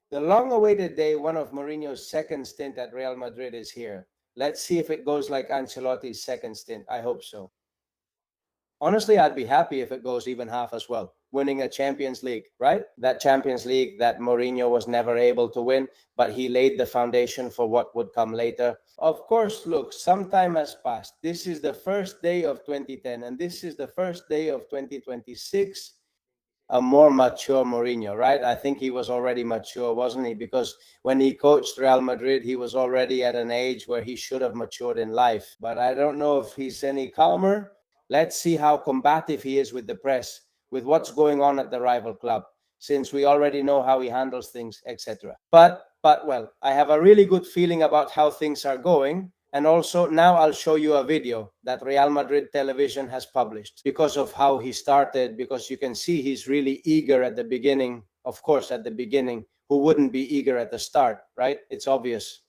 The long-awaited day, one of Mourinho's second stint at Real Madrid, is here. Let's see if it goes like Ancelotti's second stint. I hope so. Honestly, I'd be happy if it goes even half as well. Winning a Champions League, right? That Champions League that Mourinho was never able to win, but he laid the foundation for what would come later. Of course, look, some time has passed. This is the first day of 2010, and this is the first day of 2026. A more mature Mourinho, right? I think he was already mature, wasn't he? Because when he coached Real Madrid, he was already at an age where he should have matured in life. But I don't know if he's any calmer. Let's see how combative he is with the press, with what's going on at the rival club, since we already know how he handles things, etc. But well, I have a really good feeling about how things are going. And also now I'll show you a video that Real Madrid television has published because of how he started, because you can see he's really eager at the beginning. Of course, at the beginning, who wouldn't be eager at the start, right? It's obvious.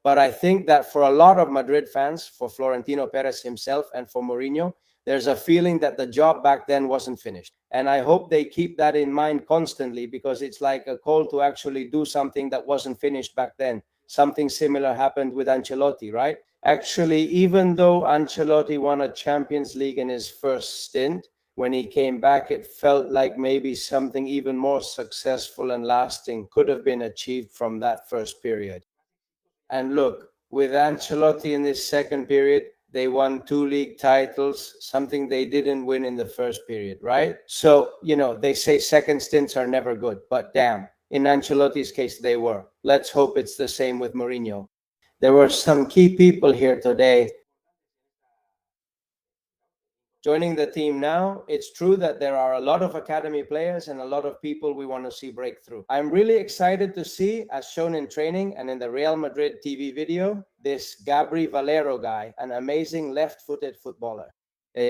But I think that for a lot of Madrid fans, for Florentino Perez himself and for Mourinho, there's a feeling that the job back then wasn't finished. And I hope they keep that in mind constantly, because it's like a call to actually do something that wasn't finished back then. Something similar happened with Ancelotti, right? Actually, even though Ancelotti won a Champions League in his first stint, when he came back, it felt like maybe something even more successful and lasting could have been achieved from that first period. And look, with Ancelotti in this second period, they won 2 league titles, something they didn't win in the first period, right? So, they say second stints are never good, but damn, in Ancelotti's case, they were. Let's hope it's the same with Mourinho. There were some key people here today. Joining the team now, it's true that there are a lot of academy players and a lot of people we want to see break through. I'm really excited to see, as shown in training and in the Real Madrid TV video, this Gabri Valero guy, an amazing left-footed footballer.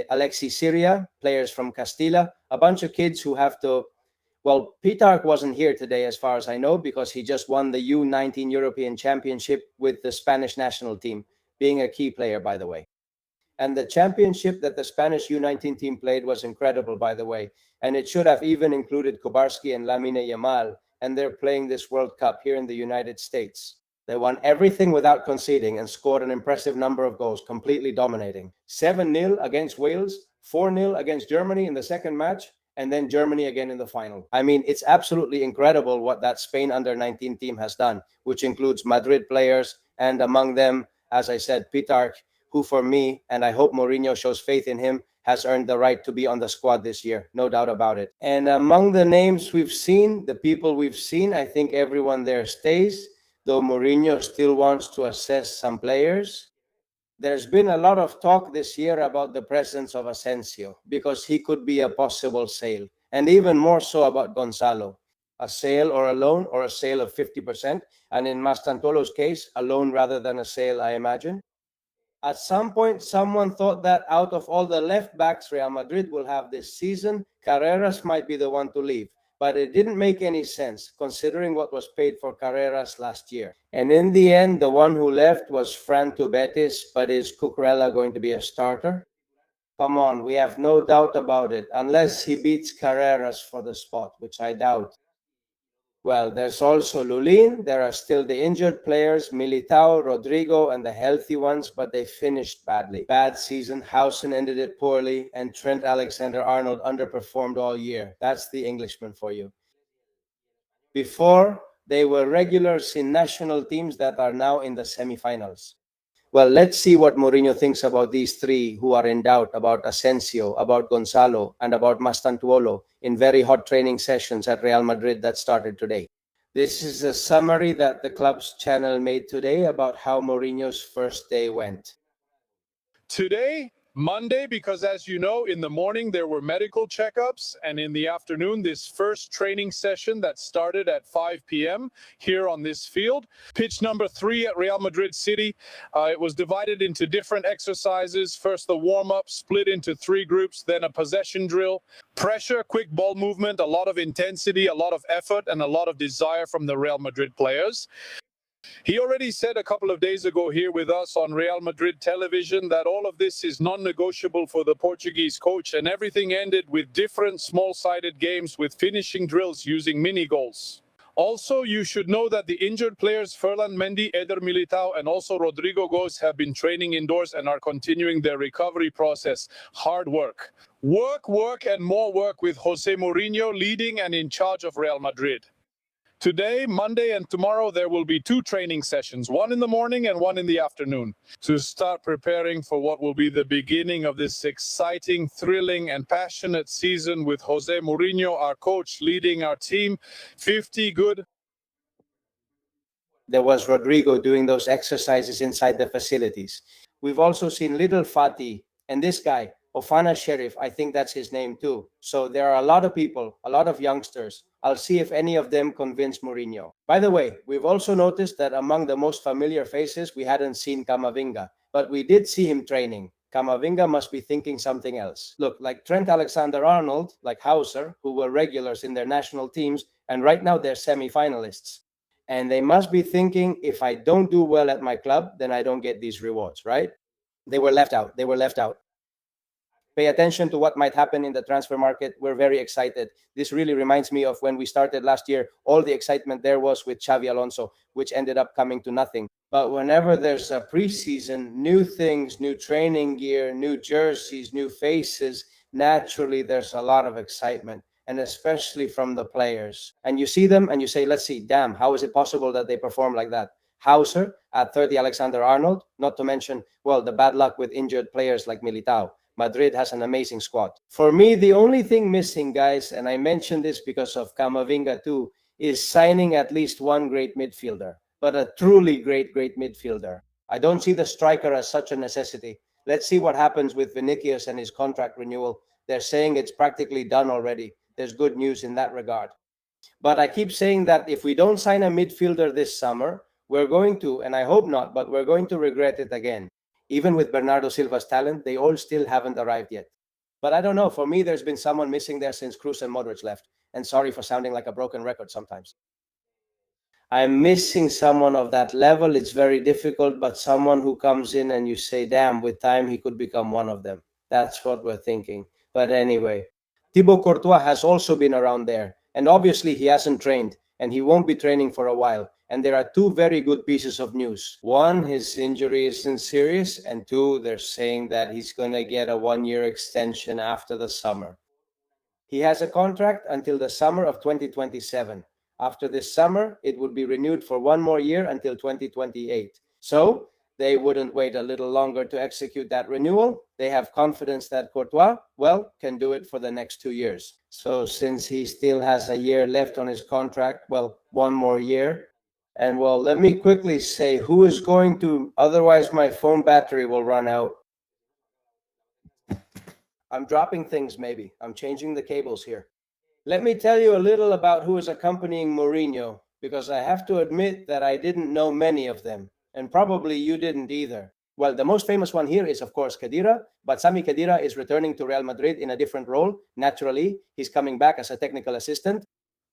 Alexis Syria, players from Castilla, a bunch of kids who have to. Well, Pitarch wasn't here today, as far as I know, because he just won the U19 European Championship with the Spanish national team, being a key player, by the way. And the championship that the Spanish U19 team played was incredible, by the way. And it should have even included Kubarski and Lamine Yamal. And they're playing this World Cup here in the United States. They won everything without conceding and scored an impressive number of goals, completely dominating. 7-0 against Wales, 4-0 against Germany in the second match, and then Germany again in the final. I mean, it's absolutely incredible what that Spain under-19 team has done, which includes Madrid players, and among them, as I said, Pitarch, who for me, and I hope Mourinho shows faith in him, has earned the right to be on the squad this year, no doubt about it. And among the names we've seen, the people we've seen, I think everyone there stays, though Mourinho still wants to assess some players. There's been a lot of talk this year about the presence of Asensio, because he could be a possible sale, and even more so about Gonzalo. A sale or a loan, or a sale of 50%, and in Mastantolo's case, a loan rather than a sale, I imagine. At some point, someone thought that out of all the left backs Real Madrid will have this season, Carreras might be the one to leave. But it didn't make any sense, considering what was paid for Carreras last year. And in the end, the one who left was Fran Betis, but is Cucurella going to be a starter? Come on, we have no doubt about it, unless he beats Carreras for the spot, which I doubt. Well, there's also Lulin. There are still the injured players, Militao, Rodrigo, and the healthy ones, but they finished badly. Bad season. Housen ended it poorly, and Trent Alexander-Arnold underperformed all year. That's the Englishman for you. Before, they were regulars in national teams that are now in the semifinals. Well, let's see what Mourinho thinks about these three who are in doubt, about Asensio, about Gonzalo, and about Mastantuolo in very hot training sessions at Real Madrid that started today. This is a summary that the club's channel made today about how Mourinho's first day went. Today, Monday, because as you know, in the morning there were medical checkups, and in the afternoon, this first training session that started at 5 p.m. here on this field. Pitch number 3 at Real Madrid City. It was divided into different exercises. First, the warm-up, split into 3 groups, then a possession drill. Pressure, quick ball movement, a lot of intensity, a lot of effort, and a lot of desire from the Real Madrid players. He already said a couple of days ago here with us on Real Madrid television that all of this is non-negotiable for the Portuguese coach, and everything ended with different small-sided games with finishing drills using mini goals. Also, you should know that the injured players Ferland Mendy, Eder Militao, and also Rodrigo Goes have been training indoors and are continuing their recovery process. Hard work. Work, and more work with Jose Mourinho leading and in charge of Real Madrid. Today, Monday, and tomorrow, there will be 2 training sessions, one in the morning and one in the afternoon, to start preparing for what will be the beginning of this exciting, thrilling, and passionate season with Jose Mourinho, our coach, leading our team. 50 good. There was Rodrigo doing those exercises inside the facilities. We've also seen little Fatih and this guy, Ofana Sheriff, I think that's his name too. So there are a lot of people, a lot of youngsters. I'll see if any of them convince Mourinho. By the way, we've also noticed that among the most familiar faces, we hadn't seen Camavinga, but we did see him training. Camavinga must be thinking something else. Look, like Trent Alexander-Arnold, like Hauser, who were regulars in their national teams, and right now they're semi-finalists. And they must be thinking, if I don't do well at my club, then I don't get these rewards, right? They were left out. They were left out. Pay attention to what might happen in the transfer market. We're very excited. This really reminds me of when we started last year. All the excitement there was with Xavi Alonso, which ended up coming to nothing. But whenever there's a preseason, new things, new training gear, new jerseys, new faces, naturally there's a lot of excitement, and especially from the players. And you see them and you say, let's see, damn, how is it possible that they perform like that? Hauser at 30, Alexander-Arnold, not to mention, well, the bad luck with injured players like Militao. Madrid has an amazing squad. For me, the only thing missing, guys, and I mentioned this because of Camavinga too, is signing at least one great midfielder, but a truly great midfielder. I don't see the striker as such a necessity. Let's see what happens with Vinicius and his contract renewal. They're saying it's practically done already. There's good news in that regard. But I keep saying that if we don't sign a midfielder this summer, we're going to, and I hope not, but we're going to regret it again. Even with Bernardo Silva's talent, they all still haven't arrived yet. But I don't know. For me, there's been someone missing there since Kroos and Modric left. And sorry for sounding like a broken record sometimes. I'm missing someone of that level. It's very difficult, but someone who comes in and you say, damn, with time, he could become one of them. That's what we're thinking. But anyway, Thibaut Courtois has also been around there. And obviously, he hasn't trained, and he won't be training for a while. And there are 2 very good pieces of news. One, his injury isn't serious. And 2, they're saying that he's going to get a 1-year extension after the summer. He has a contract until the summer of 2027. After this summer, it would be renewed for 1 more year until 2028. So they wouldn't wait a little longer to execute that renewal. They have confidence that Courtois, well, can do it for the next 2 years. So since he still has a year left on his contract, well, 1 more year. And well, let me quickly say who is going to, otherwise my phone battery will run out. I'm dropping things maybe. I'm changing the cables here. Let me tell you a little about who is accompanying Mourinho, because I have to admit that I didn't know many of them, and probably you didn't either. Well, the most famous one here is, of course, Khedira, but Sami Khedira is returning to Real Madrid in a different role. Naturally, he's coming back as a technical assistant.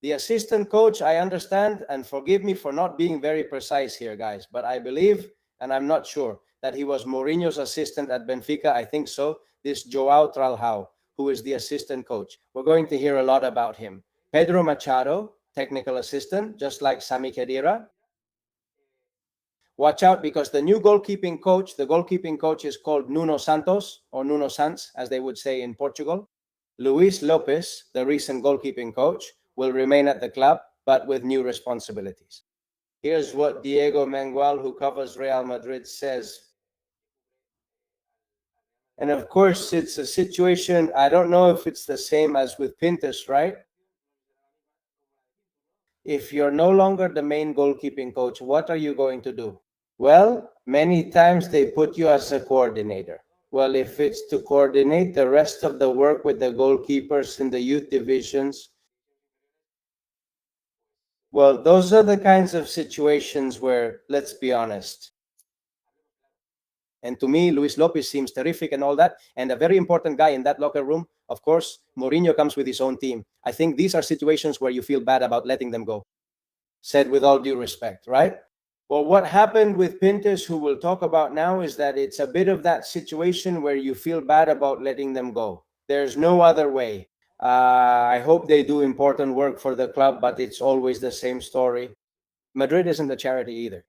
The assistant coach, I understand, and forgive me for not being very precise here, guys, but I believe, and I'm not sure, that he was Mourinho's assistant at Benfica. I think so. This Joao Tralhao, who is the assistant coach. We're going to hear a lot about him. Pedro Machado, technical assistant, just like Sami Khedira. Watch out, because the new goalkeeping coach is called Nuno Santos, or Nuno Santos, as they would say in Portugal. Luis Lopez, the recent goalkeeping coach, will remain at the club, but with new responsibilities. Here's what Diego Mengual, who covers Real Madrid, says. And of course, it's a situation, I don't know if it's the same as with Pintus, right? If you're no longer the main goalkeeping coach, what are you going to do? Well, many times they put you as a coordinator. Well, if it's to coordinate the rest of the work with the goalkeepers in the youth divisions, well, those are the kinds of situations where, let's be honest. And to me, Luis Lopez seems terrific and all that, and a very important guy in that locker room. Of course, Mourinho comes with his own team. I think these are situations where you feel bad about letting them go. Said with all due respect, right? Well, what happened with Pintus, who we'll talk about now, is that it's a bit of that situation where you feel bad about letting them go. There's no other way. I hope they do important work for the club, but it's always the same story. Madrid isn't a charity either.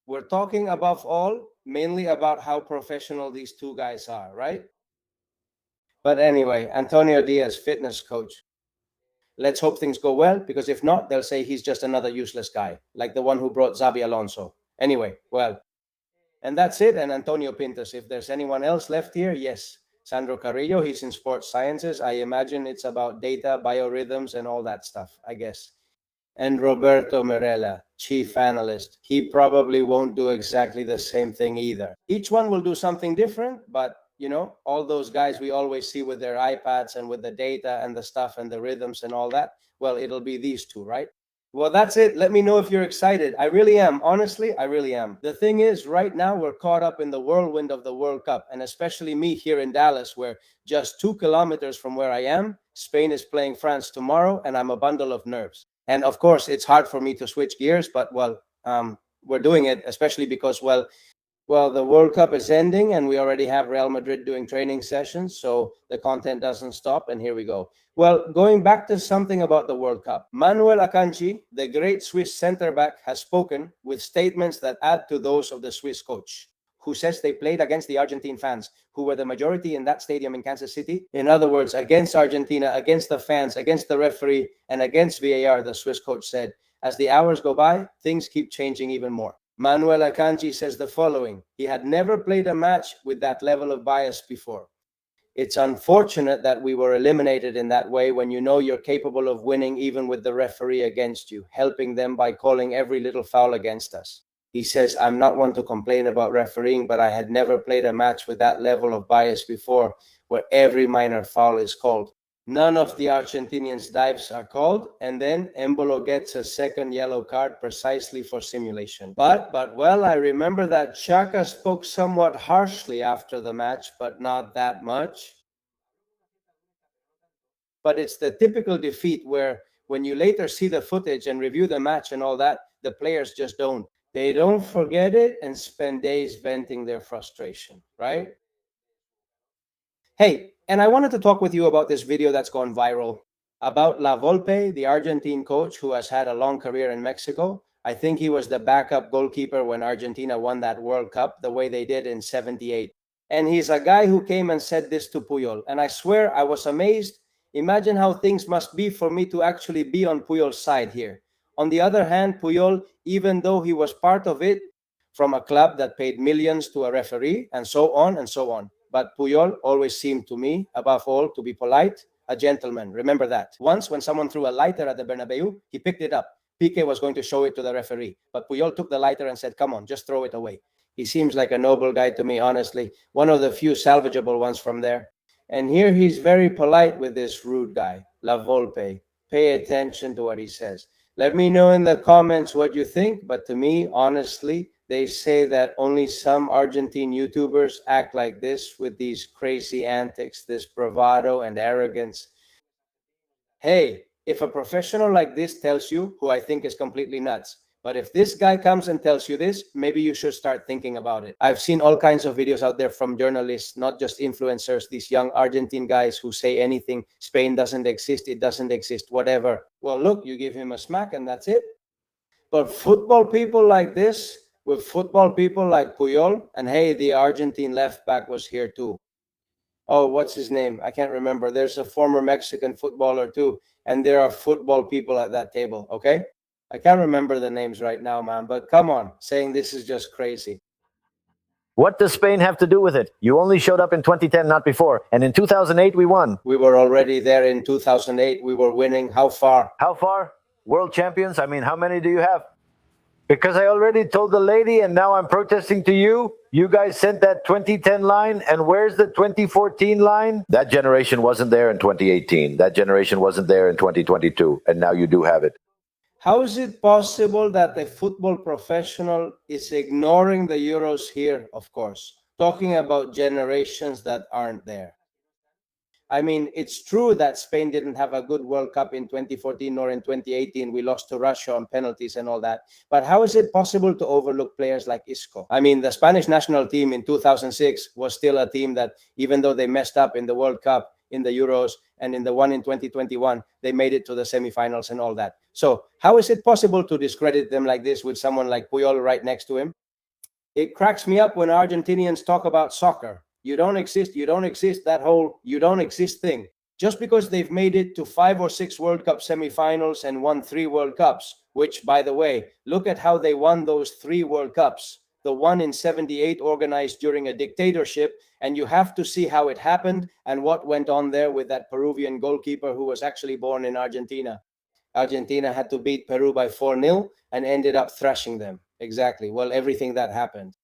We're talking above all mainly about how professional these two guys are, right? But anyway, Antonio Diaz, fitness coach. Let's hope things go well, because if not, they'll say he's just another useless guy, like the one who brought Xabi Alonso. Anyway, well, and that's it. And Antonio Pintos. If there's anyone else left here, yes. Sandro Carrillo, he's in sports sciences. I imagine it's about data, biorhythms, and all that stuff, I guess. And Roberto Mirella, chief analyst. He probably won't do exactly the same thing either. Each one will do something different, but all those guys we always see with their iPads and with the data and the stuff and the rhythms and all that, well, it'll be these two, right? Well, that's it. Let me know if you're excited. I really am. Honestly, I really am. The thing is, right now, we're caught up in the whirlwind of the World Cup, and especially me here in Dallas, where just 2 kilometers from where I am, Spain is playing France tomorrow, and I'm a bundle of nerves. And of course, it's hard for me to switch gears, but, we're doing it, especially because, the World Cup is ending and we already have Real Madrid doing training sessions, so the content doesn't stop, and here we go. Well, going back to something about the World Cup, Manuel Akanji, the great Swiss center-back, has spoken with statements that add to those of the Swiss coach, who says they played against the Argentine fans, who were the majority in that stadium in Kansas City. In other words, against Argentina, against the fans, against the referee, and against VAR, the Swiss coach said. As the hours go by, things keep changing even more. Manuel Akanji says the following: he had never played a match with that level of bias before. It's unfortunate that we were eliminated in that way, when you know you're capable of winning even with the referee against you, helping them by calling every little foul against us. He says, I'm not one to complain about refereeing, but I had never played a match with that level of bias before, where every minor foul is called. None of the Argentinians' dives are called, and then Embolo gets a second yellow card precisely for simulation. But I remember that Xhaka spoke somewhat harshly after the match, but not that much. But it's the typical defeat where, when you later see the footage and review the match and all that, the players just don't. They don't forget it and spend days venting their frustration, right? Hey, and I wanted to talk with you about this video that's gone viral about La Volpe, the Argentine coach who has had a long career in Mexico. I think he was the backup goalkeeper when Argentina won that World Cup the way they did in '78. And he's a guy who came and said this to Puyol. And I swear I was amazed. Imagine how things must be for me to actually be on Puyol's side here. On the other hand, Puyol, even though he was part of it, from a club that paid millions to a referee, and so on and so on. But Puyol always seemed to me, above all, to be polite, a gentleman. Remember that. Once, when someone threw a lighter at the Bernabeu, he picked it up. Piqué was going to show it to the referee, but Puyol took the lighter and said, come on, just throw it away. He seems like a noble guy to me, honestly. One of the few salvageable ones from there. And here he's very polite with this rude guy, La Volpe. Pay attention to what he says. Let me know in the comments what you think, but to me, honestly, they say that only some Argentine YouTubers act like this, with these crazy antics, this bravado and arrogance. Hey, if a professional like this tells you, who I think is completely nuts, but if this guy comes and tells you this, maybe you should start thinking about it. I've seen all kinds of videos out there from journalists, not just influencers, these young Argentine guys who say anything. Spain doesn't exist, it doesn't exist, whatever. Well, look, you give him a smack and that's it. But football people like this, with football people like Puyol, and hey, the Argentine left back was here too. Oh, what's his name? I can't remember. There's a former Mexican footballer too, and there are football people at that table, okay? I can't remember the names right now, man, but come on, saying this is just crazy. What does Spain have to do with it? You only showed up in 2010, not before. And in 2008, we won. We were already there in 2008. We were winning. How far? How far? World champions? I mean, how many do you have? Because I already told the lady, and now I'm protesting to you. You guys sent that 2010 line, and where's the 2014 line? That generation wasn't there in 2018. That generation wasn't there in 2022, and now you do have it. How is it possible that the football professional is ignoring the Euros here, of course, talking about generations that aren't there? I mean, it's true that Spain didn't have a good World Cup in 2014 nor in 2018. We lost to Russia on penalties and all that. But how is it possible to overlook players like Isco? I mean, the Spanish national team in 2006 was still a team that, even though they messed up in the World Cup, in the Euros, and in the one in 2021, they made it to the semifinals and all that. So how is it possible to discredit them like this with someone like Puyol right next to him? It cracks me up when Argentinians talk about soccer. You don't exist, that whole you don't exist thing. Just because they've made it to 5 or 6 World Cup semifinals and won 3 World Cups, which, by the way, look at how they won those 3 World Cups. The one in 78 organized during a dictatorship, and you have to see how it happened and what went on there with that Peruvian goalkeeper who was actually born in Argentina. Argentina had to beat Peru by 4-0 and ended up thrashing them. Exactly. Well, everything that happened.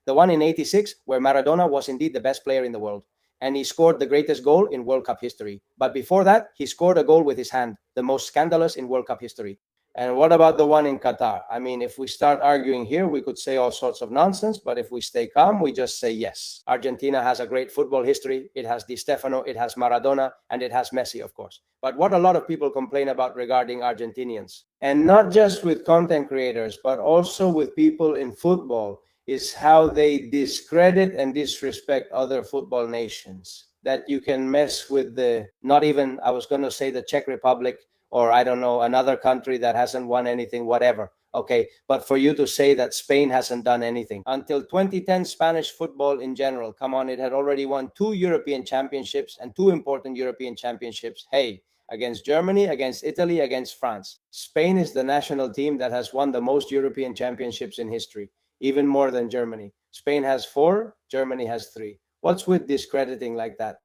The one in 86, where Maradona was indeed the best player in the world, and he scored the greatest goal in World Cup history. But before that, he scored a goal with his hand, the most scandalous in World Cup history. And what about the one in Qatar? I mean, if we start arguing here, we could say all sorts of nonsense, but if we stay calm, we just say yes. Argentina has a great football history. It has Di Stefano, it has Maradona, and it has Messi, of course. But what a lot of people complain about regarding Argentinians, and not just with content creators, but also with people in football, is how they discredit and disrespect other football nations. That you can mess with not even, I was going to say the Czech Republic, or I don't know, another country that hasn't won anything, whatever. Okay, but for you to say that Spain hasn't done anything. Until 2010, Spanish football in general, come on, it had already won 2 European championships and 2 important European championships. Hey, against Germany, against Italy, against France. Spain is the national team that has won the most European championships in history, even more than Germany. Spain has 4, Germany has 3. What's with discrediting like that?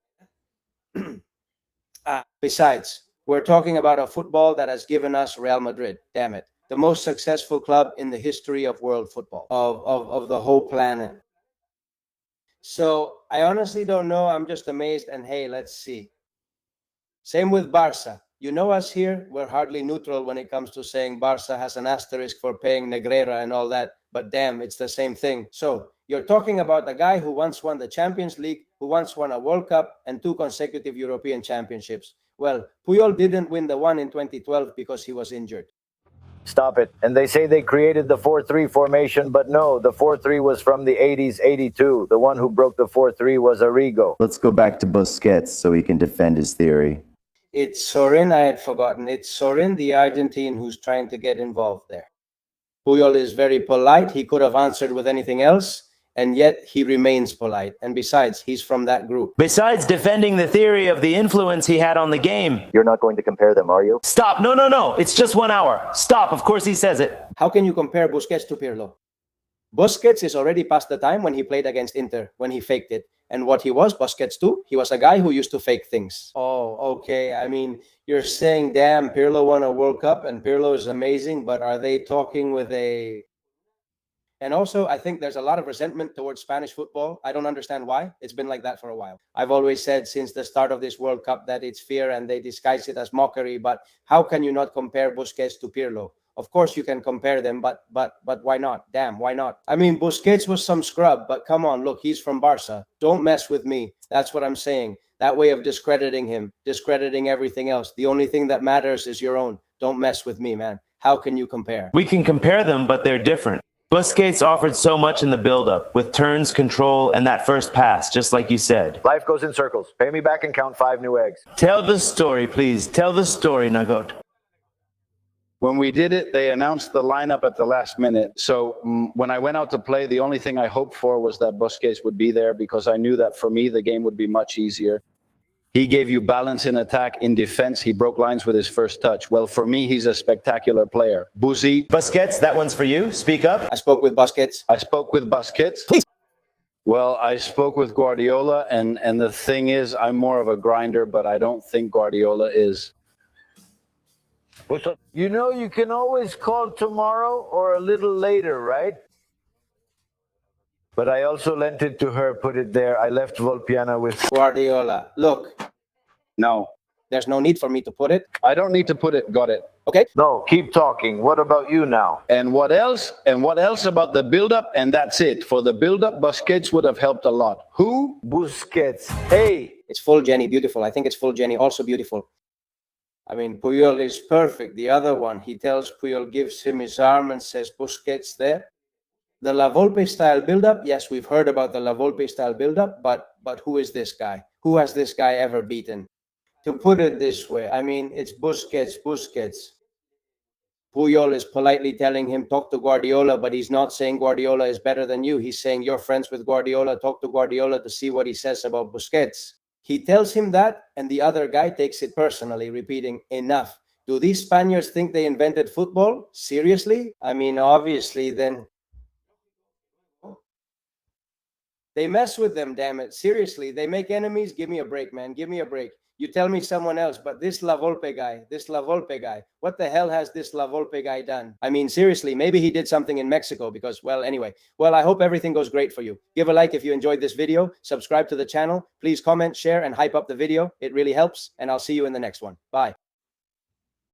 Besides, we're talking about a football that has given us Real Madrid, damn it. The most successful club in the history of world football, of the whole planet. So I honestly don't know. I'm just amazed. And hey, let's see. Same with Barca. You know us here, we're hardly neutral when it comes to saying Barca has an asterisk for paying Negreira and all that. But damn, it's the same thing. So you're talking about a guy who once won the Champions League, who once won a World Cup and 2 consecutive European championships. Well, Puyol didn't win the one in 2012 because he was injured. Stop it. And they say they created the 4-3 formation, but no, the 4-3 was from the 80s, 82. The one who broke the 4-3 was Arrigo. Let's go back to Busquets so he can defend his theory. It's Sorin, I had forgotten. It's Sorin, the Argentine, who's trying to get involved there. Puyol is very polite. He could have answered with anything else, and yet he remains polite. And besides, he's from that group. Besides defending the theory of the influence he had on the game. You're not going to compare them, are you? Stop. No. It's just 1 hour. Stop. Of course he says it. How can you compare Busquets to Pirlo? Busquets is already past the time when he played against Inter, when he faked it. And what he was, Busquets too, he was a guy who used to fake things. Oh, okay. I mean, you're saying, damn, Pirlo won a World Cup and Pirlo is amazing, but are they talking with a... And also, I think there's a lot of resentment towards Spanish football. I don't understand why. It's been like that for a while. I've always said since the start of this World Cup that it's fear and they disguise it as mockery. But how can you not compare Busquets to Pirlo? Of course you can compare them, but why not? Damn, why not? I mean, Busquets was some scrub, but come on, look, he's from Barca. Don't mess with me. That's what I'm saying. That way of discrediting him, discrediting everything else. The only thing that matters is your own. Don't mess with me, man. How can you compare? We can compare them, but they're different. Busquets offered so much in the build-up, with turns, control, and that first pass, just like you said. Life goes in circles. Pay me back and count 5 new eggs. Tell the story, please. Tell the story, Nagot. When we did it, they announced the lineup at the last minute. So when I went out to play, the only thing I hoped for was that Busquets would be there because I knew that for me, the game would be much easier. He gave you balance in attack, in defense. He broke lines with his first touch. Well, for me, he's a spectacular player. Busquets, that one's for you. Speak up. I spoke with Busquets. I spoke with Busquets. Please. Well, I spoke with Guardiola, and the thing is, I'm more of a grinder, but I don't think Guardiola is. What's up? You know, you can always call tomorrow or a little later, right? But I also lent it to her, put it there. I left Volpiana with Guardiola. Look. No. There's no need for me to put it. I don't need to put it. Got it. Okay. No, keep talking. What about you now? And what else? And what else about the build-up? And that's it. For the build-up, Busquets would have helped a lot. Who? Busquets. Hey. It's full Jenny, beautiful. I think it's full Jenny, also beautiful. I mean, Puyol is perfect. The other one, he tells Puyol, gives him his arm and says, Busquets there. The La Volpe style build-up, yes, we've heard about the La Volpe style build-up, but who is this guy? Who has this guy ever beaten? To put it this way, I mean, it's Busquets. Puyol is politely telling him, talk to Guardiola, but he's not saying Guardiola is better than you. He's saying, you're friends with Guardiola, talk to Guardiola to see what he says about Busquets. He tells him that, and the other guy takes it personally, repeating, enough. Do these Spaniards think they invented football? Seriously? I mean, obviously, then they mess with them, damn it. Seriously, they make enemies. Give me a break, man. Give me a break. You tell me someone else, but this La Volpe guy, what the hell has this La Volpe guy done? I mean, seriously, maybe he did something in Mexico because, well, anyway. Well, I hope everything goes great for you. Give a like if you enjoyed this video. Subscribe to the channel. Please comment, share, and hype up the video. It really helps, and I'll see you in the next one. Bye.